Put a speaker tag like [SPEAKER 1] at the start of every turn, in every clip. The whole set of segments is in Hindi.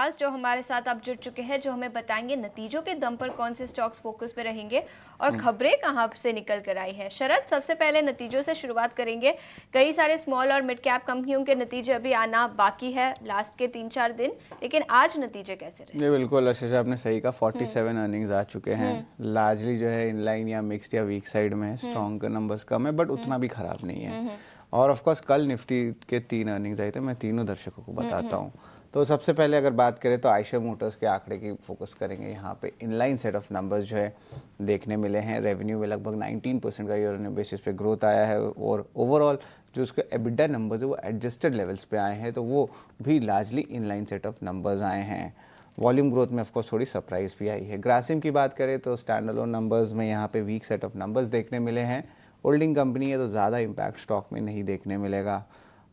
[SPEAKER 1] खास जो हमारे साथ आप जुड़ चुके हैं, जो हमें बताएंगे नतीजों के दम पर कौन से स्टॉक्स फोकस में रहेंगे और खबरें कहां से निकल कर आई हैं। शरद, सबसे पहले नतीजों से शुरुआत करेंगे। कई सारे स्मॉल और मिड कैप कंपनियों के नतीजे अभी आना बाकी है लास्ट के 3-4 दिन, लेकिन आज नतीजे कैसे रहे?
[SPEAKER 2] जी बिल्कुल आशीष, आपने सही कहा। 47 अर्निंग्स आ चुके हैं। लार्जली जो है इनलाइन या मिक्स्ड या वीक साइड में है। स्ट्रॉन्ग का नंबर्स कम है बट उतना भी खराब नहीं है। और ऑफ कोर्स कल निफ्टी के 3 अर्निंग्स आए थे। मैं तीनों दर्शकों को बताता हूँ। तो सबसे पहले अगर बात करें तो आयशर मोटर्स के आंकड़े की फोकस करेंगे। यहाँ पे इनलाइन सेट ऑफ नंबर्स जो है देखने मिले हैं। रेवेन्यू में लगभग 19% का ईयर ऑन बेसिस पे ग्रोथ आया है और ओवरऑल जो उसके एबिटा नंबर्स है वो एडजस्टेड लेवल्स पे आए हैं, तो वो भी largely inline set of numbers आए हैं। वॉल्यूम ग्रोथ में ऑफकोर्स थोड़ी सरप्राइज भी आई है। ग्रासिम की बात करें तो स्टैंड अलोन नंबर्स में यहाँ पे वीक सेट ऑफ नंबर्स देखने मिले हैं। होल्डिंग कंपनी है तो ज़्यादा इम्पैक्ट स्टॉक में नहीं देखने मिलेगा।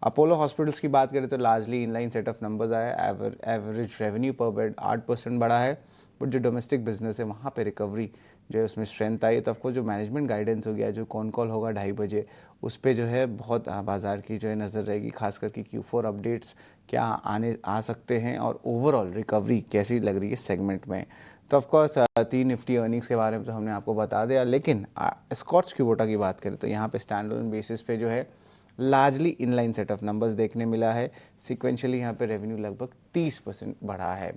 [SPEAKER 2] अपोलो हॉस्पिटल्स की बात करें तो largely inline set of numbers आया। एवरेज रेवेन्यू पर बेड 8% बढ़ा है, बट जो डोमेस्टिक बिजनेस है वहाँ पे रिकवरी जो है उसमें स्ट्रेंथ आई। तो ऑफकोर्स जो मैनेजमेंट गाइडेंस हो गया, जो कौन कॉल होगा 2:30 बजे, उस पर जो है बहुत बाजार की जो है नज़र रहेगी, खास करके Q4 अपडेट्स क्या आ सकते हैं और ओवरऑल रिकवरी कैसी लग रही है सेगमेंट में। तो ऑफकोर्स 3 निफ्टी अर्निंग्स के बारे में तो हमने आपको बता दिया, लेकिन एस्कॉर्ट्स क्यूबोटा की बात करें तो यहाँ पे स्टैंड अलोन बेसिस पे जो है largely inline set of numbers देखने मिला है। सिक्वेंशियली यहाँ पे रेवेन्यू लगभग 30% बढ़ा है।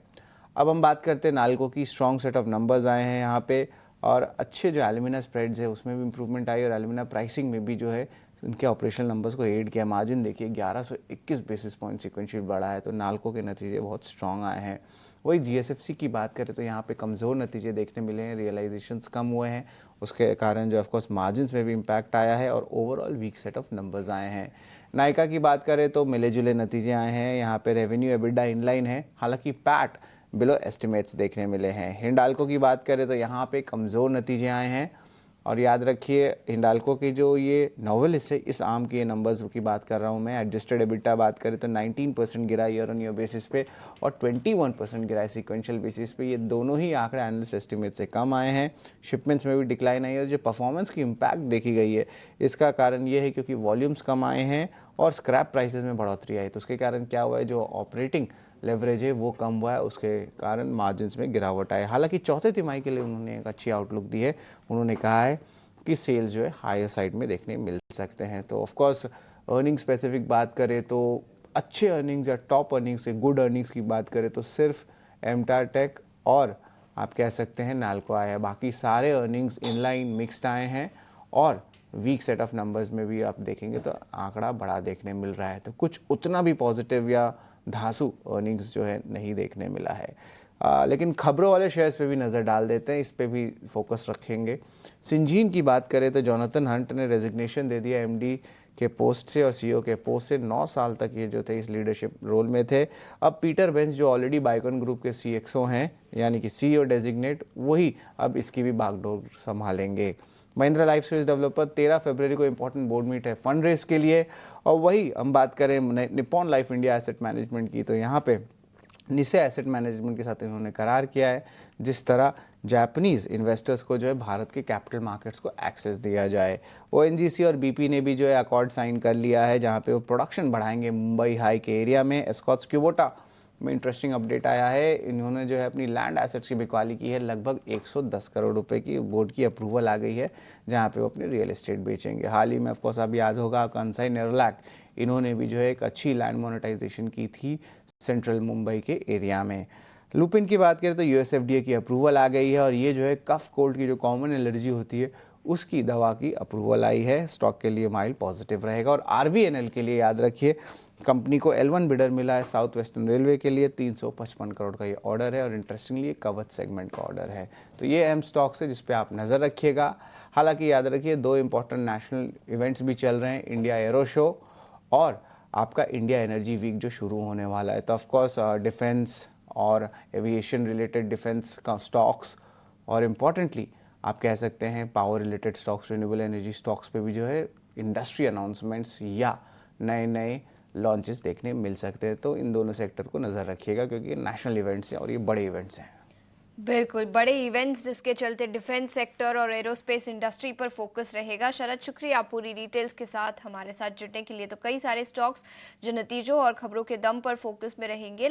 [SPEAKER 2] अब हम बात करते हैं नाल्को की। स्ट्रॉन्ग सेट ऑफ नंबर्स आए हैं यहाँ पे और अच्छे जो एल्यूमिना स्प्रेड्स है उसमें भी इंप्रूवमेंट आई और एल्यूमिना प्राइसिंग में भी जो है उनके ऑपरेशनल नंबर्स को एड किया। मार्जिन देखिए 1121 बेसिस पॉइंट सिक्वेंशियल बढ़ा है, तो नाल्को के नतीजे बहुत स्ट्रॉन्ग आए हैं। वही जीएसएफसी की बात करें तो यहाँ पे कमज़ोर नतीजे देखने मिले हैं। रियलाइजेशंस कम हुए हैं, उसके कारण जो ऑफकोर्स मार्जिन्स में भी इम्पैक्ट आया है और overall week set of numbers आए हैं। नायका की बात करें तो मिले जुले नतीजे आए हैं। यहाँ पे रेवेन्यू एबिटा इनलाइन है, हालांकि पैट बिलो एस्टिमेट्स देखने मिले हैं। हिंडाल्को की बात करें तो यहाँ पे कमज़ोर नतीजे आए हैं और याद रखिए हिंडाल्को की जो ये नोवेलिस है, इस आम के नंबर्स की बात कर रहा हूँ मैं। एडजस्टेड एबिटा बात करें तो 19% गिरा ईयर ऑन ईयर बेसिस पे और 21% गिरा है सिक्वेंशियल बेसिस पे। ये दोनों ही आंकड़े एनालिस्ट एस्टिमेट से कम आए हैं। शिपमेंट्स में भी डिक्लाइन आई है और जो परफॉर्मेंस की इम्पैक्ट देखी गई है इसका कारण ये है क्योंकि वॉल्यूम्स कम आए हैं और स्क्रैप प्राइसेस में बढ़ोतरी आई। तो उसके कारण क्या हुआ है, जो ऑपरेटिंग लेवरेज है वो कम हुआ है, उसके कारण मार्जिन्स में गिरावट आए। हालांकि चौथे तिमाही के लिए उन्होंने एक अच्छी आउटलुक दी है। उन्होंने कहा है कि सेल्स जो है हायर साइड में देखने मिल सकते हैं। तो ऑफकोर्स अर्निंग स्पेसिफिक बात करें तो अच्छे अर्निंग्स या टॉप अर्निंग्स, गुड अर्निंग्स की बात करें तो सिर्फ एमटार टेक और आप कह सकते हैं नाल्को आया है। बाकी सारे अर्निंग्स इनलाइन मिक्स्ड आए हैं और वीक सेट ऑफ नंबर्स में भी आप देखेंगे तो आंकड़ा बड़ा देखने मिल रहा है। तो कुछ उतना भी पॉजिटिव या धांसू अर्निंग्स जो है नहीं देखने मिला है। लेकिन खबरों वाले शेयर्स पे भी नज़र डाल देते हैं, इस पे भी फोकस रखेंगे। सिंजीन की बात करें तो जोनाथन हंट ने रेजिग्नेशन दे दिया एमडी के पोस्ट से और सीईओ के पोस्ट से। 9 साल तक ये जो थे इस लीडरशिप रोल में थे। अब पीटर बेंच जो ऑलरेडी बाइकॉन ग्रुप के सीएक्सओ हैं यानी कि सीईओ डेजिग्नेट, वही अब इसकी भी बागडोर संभालेंगे। महिंद्रा लाइफ स्पेस डेवलपर 13 फरवरी को इंपॉर्टेंट बोर्ड मीट है फंड रेस के लिए। और वही हम बात करें Nippon life India asset management की, तो यहाँ पे निसे एसेट मैनेजमेंट के साथ इन्होंने करार किया है जिस तरह जापानीज़ इन्वेस्टर्स को जो है भारत के कैपिटल मार्केट्स को एक्सेस दिया जाए। ओएनजीसी और बीपी ने भी जो है अकॉर्ड साइन कर लिया है जहाँ पे वो प्रोडक्शन बढ़ाएंगे मुंबई हाई के एरिया में। एस्कॉर्ट्स क्यूबोटा में इंटरेस्टिंग अपडेट आया है। इन्होंने जो है अपनी लैंड एसेट्स की बिकवाली की है, लगभग 110 करोड़ रुपए की बोर्ड की अप्रूवल आ गई है जहाँ पे वो अपने रियल एस्टेट बेचेंगे। हाल ही में ऑफकोर्स आप याद होगा कंसाई नेरोलैक, इन्होंने भी जो है एक अच्छी लैंड मोनेटाइजेशन की थी सेंट्रल मुंबई के एरिया में। लुपिन की बात करें तो यूएसएफडीए की अप्रूवल आ गई है और ये जो है कफ कोल्ड की जो कॉमन एलर्जी होती है उसकी दवा की अप्रूवल आई है। स्टॉक के लिए माइल पॉजिटिव रहेगा। और आरवीएनएल के लिए याद रखिए कंपनी को L1 बिडर मिला है साउथ वेस्टर्न रेलवे के लिए। 355 करोड़ का ये ऑर्डर है और इंटरेस्टिंगली कवच सेगमेंट का ऑर्डर है। तो ये अहम स्टॉक्स है जिस पे आप नज़र रखिएगा। हालांकि याद रखिए 2 इंपॉर्टेंट नेशनल इवेंट्स भी चल रहे हैं, इंडिया एरो शो और आपका इंडिया एनर्जी वीक जो शुरू होने वाला है। तो ऑफकोर्स डिफेंस और एविएशन रिलेटेड डिफेंस का स्टॉक्स और इम्पॉर्टेंटली आप कह सकते हैं power related stocks, renewable energy stocks पे भी जो है इंडस्ट्री अनाउंसमेंट्स या नए नए लॉन्चेस देखने मिल सकते हैं। तो इन दोनों सेक्टर को नज़र रखिएगा क्योंकि नेशनल इवेंट्स हैं और ये बड़े इवेंट्स हैं।
[SPEAKER 1] बिल्कुल बड़े इवेंट्स जिसके चलते डिफेंस सेक्टर और एरोस्पेस इंडस्ट्री पर फोकस रहेगा। शरद, शुक्रिया पूरी डिटेल्स के साथ हमारे साथ जुड़ने के लिए। तो कई सारे स्टॉक्स जो नतीजों और खबरों के दम पर फोकस में रहेंगे।